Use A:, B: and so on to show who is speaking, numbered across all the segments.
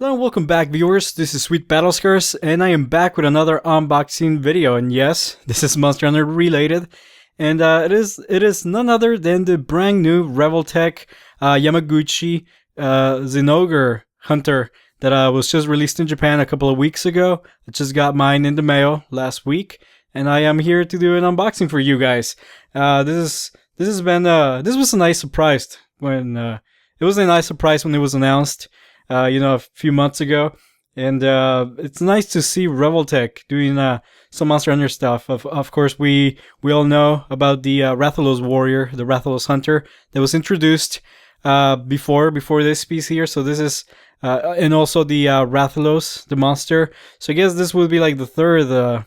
A: Hello and welcome back, viewers. This is SweetBattlescars and I am back with another unboxing video. And yes, this is Monster Hunter related, and it is none other than the brand new Revoltech Yamaguchi Zinogre Hunter that was just released in Japan a couple of weeks ago. I just got mine in the mail last week, and I am here to do an unboxing for you guys. This was a nice surprise when it was announced. A few months ago, and it's nice to see Revoltech doing some Monster Hunter stuff. Of course, we all know about the Rathalos warrior, the Rathalos hunter that was introduced before this piece here. So this is and also the Rathalos, the monster. So I guess this would be like the third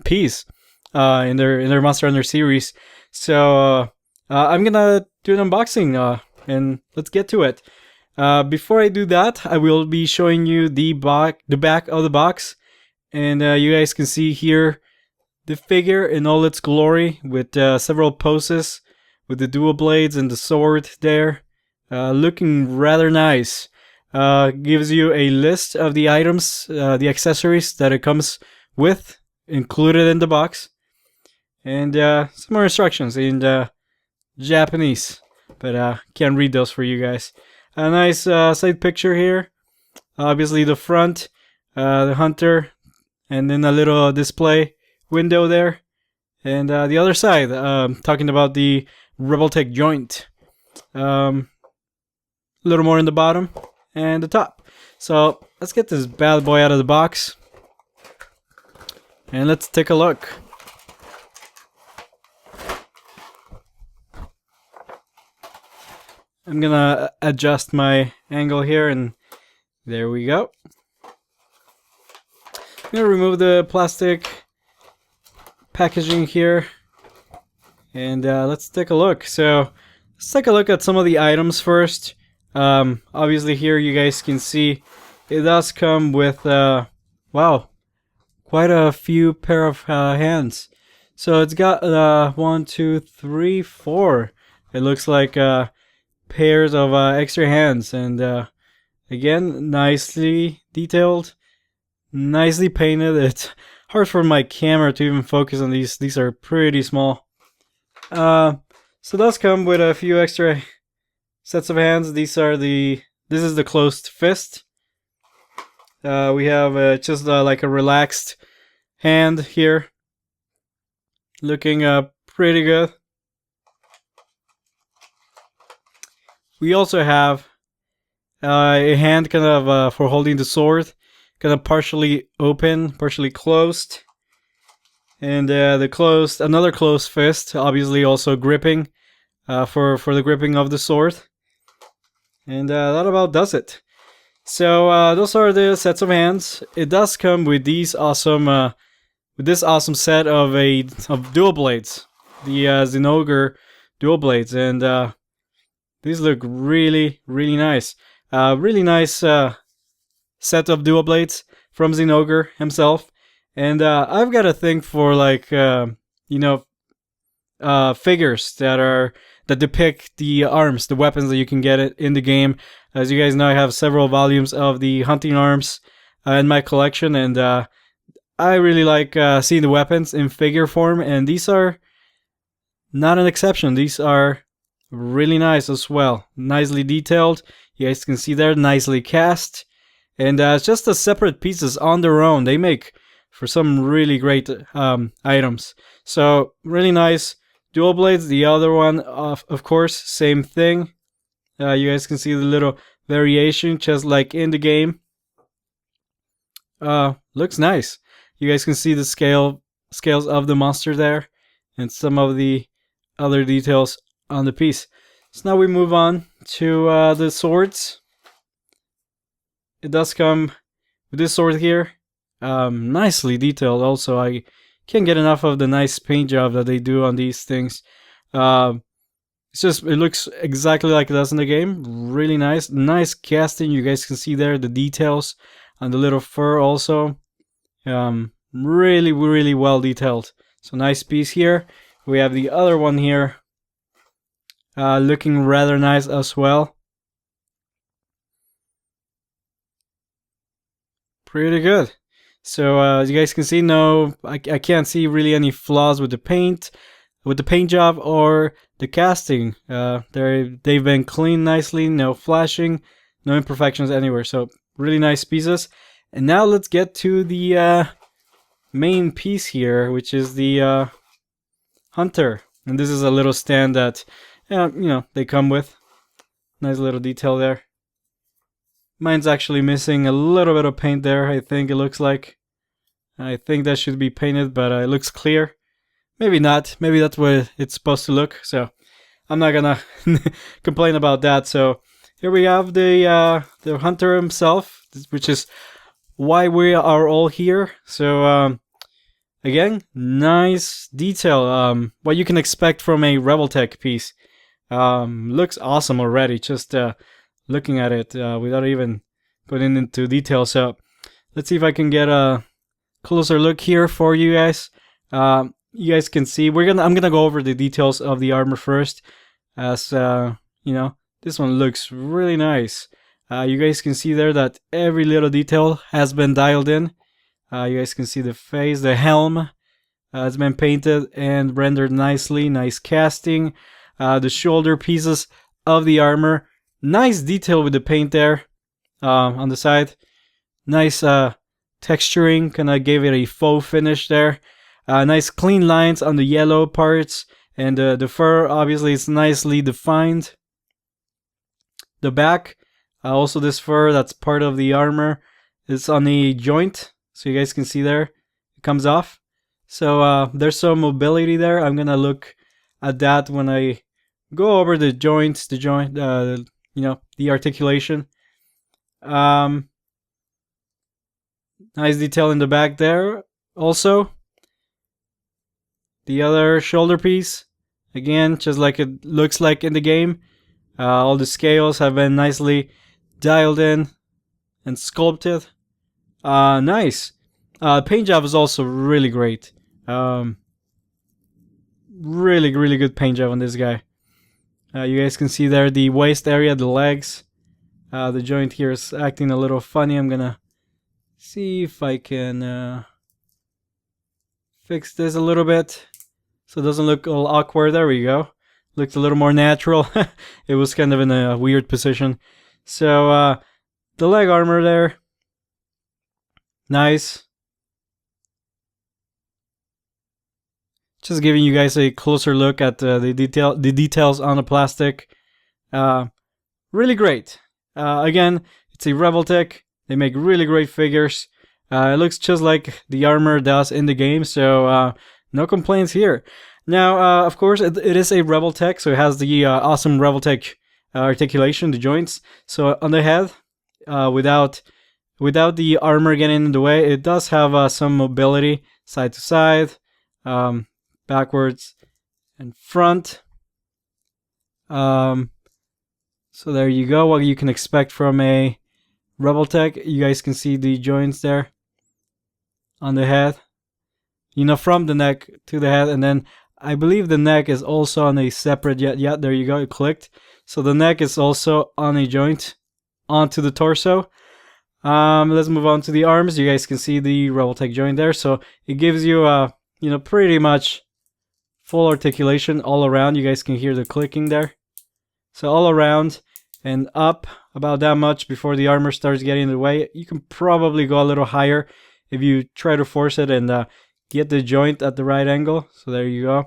A: piece in their Monster Hunter series. So I'm gonna do an unboxing and let's get to it. Before I do that, I will be showing you the back of the box, and you guys can see here the figure in all its glory with several poses with the dual blades and the sword there, looking rather nice. Gives you a list of the items, the accessories that it comes with included in the box, and some more instructions in Japanese, but can't read those for you guys. A nice side picture here. Obviously the front, the hunter, and then a little display window there. And the other side, talking about the Revoltech joint. A little more in the bottom and the top. So let's get this bad boy out of the box. And let's take a look. I'm gonna adjust my angle here, and there we go. I'm gonna remove the plastic packaging here, and let's take a look. So let's take a look at some of the items first. Obviously here you guys can see it does come with wow, quite a few pair of hands. So it's got 1, 2, 3, 4. It looks like pairs of extra hands, and again, nicely detailed, nicely painted. It's hard for my camera to even focus on these. These are pretty small. So it does come with a few extra sets of hands. This is the closed fist. We have just like a relaxed hand here, looking pretty good. We also have a hand kind of for holding the sword, kind of partially open, partially closed, and another closed fist, obviously also gripping for the gripping of the sword, and that about does it. So those are the sets of hands. It does come with these awesome, this awesome set of dual blades, the Zinogre dual blades, and these look really, really nice. Really nice set of dual blades from Zinogre himself. And I've got a thing for like figures that depict the arms, the weapons that you can get in the game. As you guys know, I have several volumes of the hunting arms in my collection, and I really like seeing the weapons in figure form. And these are not an exception. These are really nice as well, nicely detailed. You guys can see they're nicely cast, and just the separate pieces on their own, they make for some really great items. So really nice dual blades. The other one, of course, same thing. You guys can see the little variation, just like in the game. Looks nice. You guys can see the scales of the monster there, and some of the other details on the piece. So now we move on to the swords. It does come with this sword here, nicely detailed. Also, I can't get enough of the nice paint job that they do on these things. It looks exactly like it does in the game. Really nice casting. You guys can see there the details on the little fur also. Really, really well detailed. So nice piece here. We have the other one here. Looking rather nice as well. pretty good. So as you guys can see, no, I can't see really any flaws with the paint job or the casting. They've been cleaned nicely, no flashing, no imperfections anywhere. So really nice pieces. And now let's get to the main piece here, which is the Hunter. And this is a little stand that, you know, they come with. Nice little detail there. Mine's actually missing a little bit of paint there, I think it looks like. I think that should be painted, but it looks clear. Maybe not. Maybe that's what it's supposed to look. So I'm not gonna complain about that. So here we have the Hunter himself, which is why we are all here. So again, nice detail. What you can expect from a Revoltech piece. Looks awesome already. Just looking at it without even putting into detail. So let's see if I can get a closer look here for you guys. You guys can see I'm gonna go over the details of the armor first, as you know, this one looks really nice. You guys can see there that every little detail has been dialed in. You guys can see the face, the helm has been painted and rendered nicely. Nice casting. The shoulder pieces of the armor, nice detail with the paint there on the side. Nice texturing, kind of gave it a faux finish there. Nice clean lines on the yellow parts, and the fur obviously is nicely defined. The back, also this fur that's part of the armor, is on the joint, so you guys can see there it comes off. So there's some mobility there. I'm gonna look at that when I go over the joints, you know, the articulation. Nice detail in the back there. Also, the other shoulder piece, again, just like it looks like in the game. All the scales have been nicely dialed in and sculpted. Nice. Paint job is also really great. Really good paint job on this guy. You guys can see there the waist area, the legs. The joint here is acting a little funny. I'm gonna see if I can fix this a little bit so it doesn't look all awkward. There we go. Looks a little more natural. It was kind of in a weird position. So the leg armor there, nice. Just giving you guys a closer look at the details on the plastic. Really great. Again, it's a Revoltech. They make really great figures. It looks just like the armor does in the game, so no complaints here. Now, of course, it is a Revoltech, so it has the awesome Revoltech articulation, the joints. So on the head, without the armor getting in the way, it does have some mobility side to side, backwards and front. So there you go, what you can expect from a Revoltech. You guys can see the joints there on the head, you know, from the neck to the head, and then I believe the neck is also on a separate, yeah, there you go, it clicked. So the neck is also on a joint onto the torso. Let's move on to the arms. You guys can see the Revoltech joint there, so it gives you you know, pretty much full articulation all around. You guys can hear the clicking there. So all around and up about that much before the armor starts getting in the way. You can probably go a little higher if you try to force it and get the joint at the right angle. So there you go.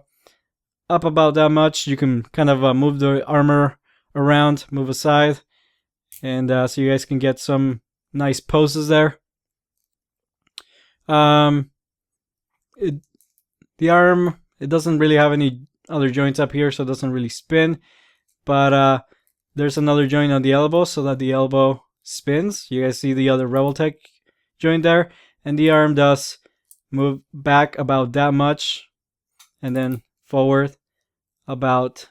A: Up about that much. You can kind of move the armor around, move aside, and so you guys can get some nice poses there. The arm, it doesn't really have any other joints up here, so it doesn't really spin. But there's another joint on the elbow so that the elbow spins. You guys see the other Revoltech joint there. And the arm does move back about that much. And then forward about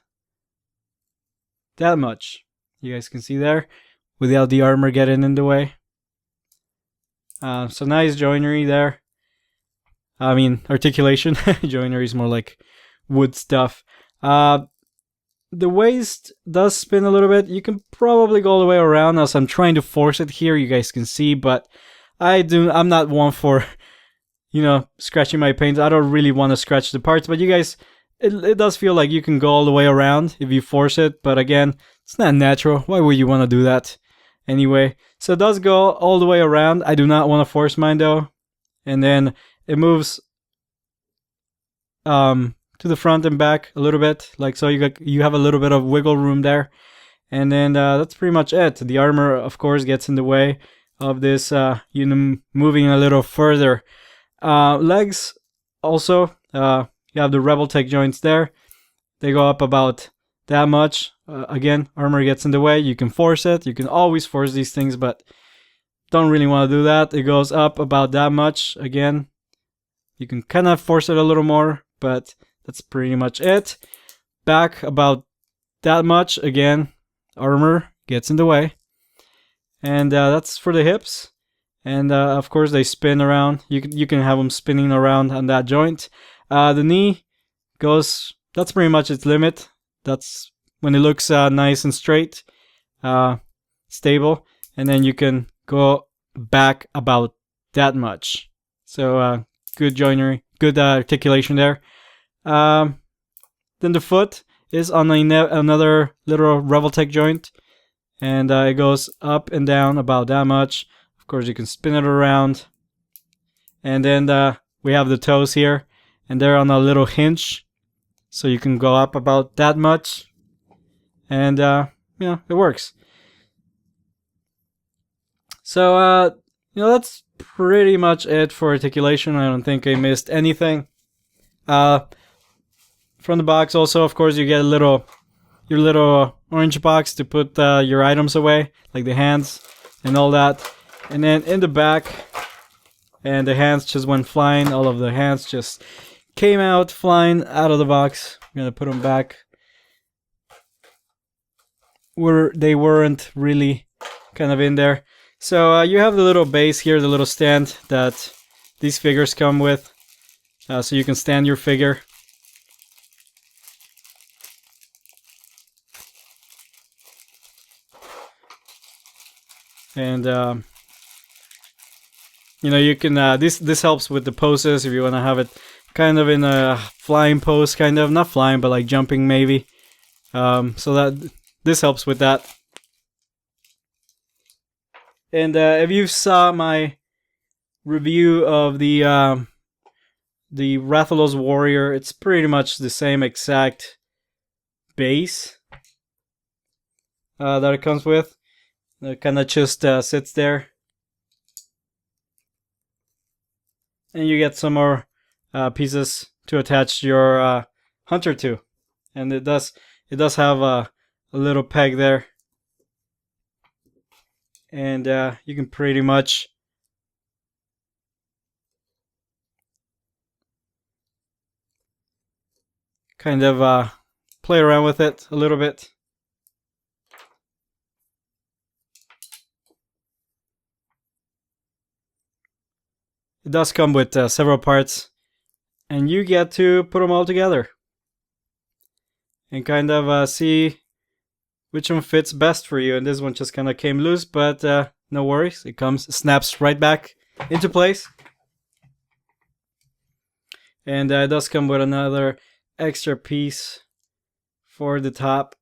A: that much. You guys can see there. Without the armor getting in the way. So nice joinery there. I mean, articulation. Joinery is more like wood stuff. The waist does spin a little bit. You can probably go all the way around as I'm trying to force it here. You guys can see, but I'm not one for, you know, scratching my paint. I don't really want to scratch the parts, but you guys, it does feel like you can go all the way around if you force it, but again, it's not natural. Why would you want to do that? Anyway, so it does go all the way around. I do not want to force mine though. And then it moves to the front and back a little bit, like so. You have a little bit of wiggle room there, and then that's pretty much it. The armor, of course, gets in the way of this, you know, moving a little further. Legs also, you have the Revoltech joints there. They go up about that much. Again, armor gets in the way. You can force it. You can always force these things, but don't really want to do that. It goes up about that much. Again, you can kind of force it a little more, but that's pretty much it. Back about that much. Again, armor gets in the way. And that's for the hips. And of course they spin around. You can have them spinning around on that joint. The knee goes, that's pretty much its limit. That's when it looks nice and straight, stable. And then you can go back about that much. So good joinery, good articulation there. Then the foot is on another little Revoltech joint, and it goes up and down about that much. Of course, you can spin it around, and then we have the toes here, and they're on a little hinge, so you can go up about that much, and you know, it works. So you know, that's pretty much it for articulation. I don't think I missed anything. From the box also, of course, you get your little orange box to put your items away, like the hands and all that. And then in the back, and the hands just went flying. All of the hands just came out flying out of the box. I'm gonna put them back where they weren't really kind of in there. So you have the little base here, the little stand that these figures come with, so you can stand your figure. And you know, you can this helps with the poses if you want to have it kind of in a flying pose, kind of, not flying but like jumping maybe. So that this helps with that. And if you saw my review of the Rathalos Warrior, it's pretty much the same exact base that it comes with. It kind of just sits there, and you get some more pieces to attach your hunter to, and it does have a little peg there, and you can pretty much kind of play around with it a little bit. It does come with several parts, and you get to put them all together and kind of see which one fits best for you. And this one just kind of came loose, but no worries. It snaps right back into place. And it does come with another extra piece for the top.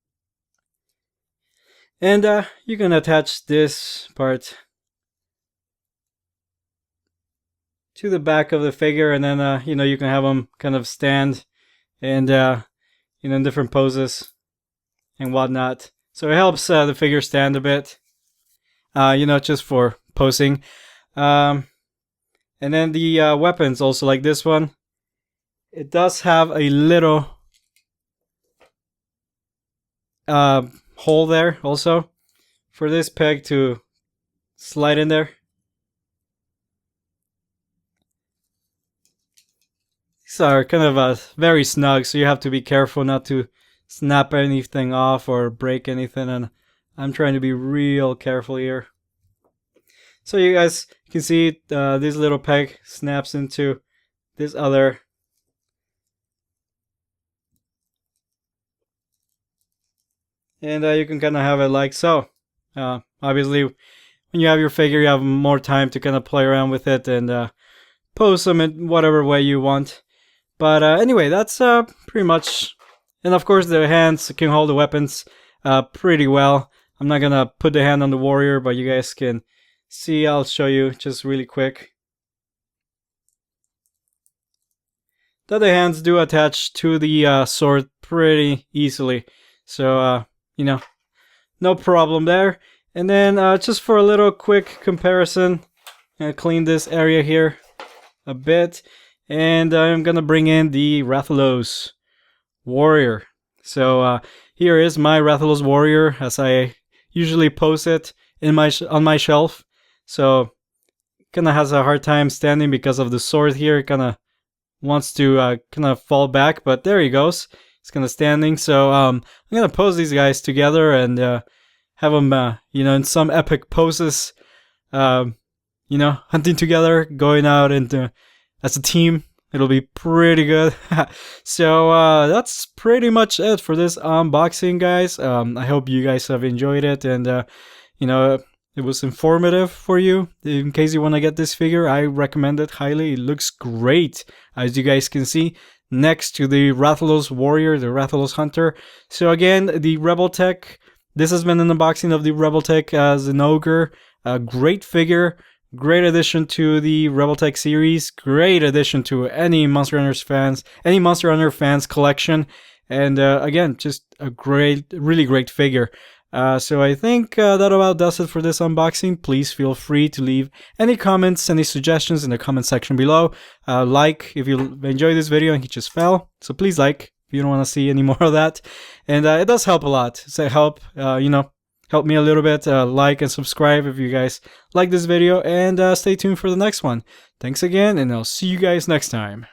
A: And you can attach this part to the back of the figure, and then you know, you can have them kind of stand and you know, in different poses and whatnot. So it helps the figure stand a bit, you know, just for posing. And then the weapons also, like this one, it does have a little hole there also for this peg to slide in there. These are kind of very snug, so you have to be careful not to snap anything off or break anything, and I'm trying to be real careful here. So you guys can see this little peg snaps into this other. And you can kind of have it like so. Obviously, when you have your figure, you have more time to kind of play around with it and pose them in whatever way you want. But anyway, that's pretty much. And of course, the hands can hold the weapons pretty well. I'm not gonna put the hand on the warrior, but you guys can see. I'll show you just really quick. That the hands do attach to the sword pretty easily. So, you know, no problem there. And then just for a little quick comparison, I'm gonna clean this area here a bit. And I'm gonna bring in the Rathalos Warrior. So here is my Rathalos Warrior as I usually pose it in on my shelf. So kinda has a hard time standing because of the sword here. Kinda wants to kind of fall back, but there he goes. He's kind of standing. So I'm gonna pose these guys together and have them, you know, in some epic poses. You know, hunting together, going out into as a team. It'll be pretty good. So that's pretty much it for this unboxing, guys. I hope you guys have enjoyed it and you know, it was informative for you. In case you want to get this figure, I recommend it highly. It looks great, as you guys can see, next to the Rathalos Warrior, the Rathalos Hunter. So again, the Revoltech. This has been an unboxing of the Revoltech Zinogre. A great figure. Great addition to the Revoltech series. Great addition to any Monster Hunter fans collection. And again, just a really great figure. So I think that about does it for this unboxing. Please feel free to leave any comments, any suggestions in the comment section below. Like if you enjoyed this video and he just fell. So please like if you don't want to see any more of that. And it does help a lot. So help, you know, help me a little bit. Like and subscribe if you guys like this video. And stay tuned for the next one. Thanks again, and I'll see you guys next time.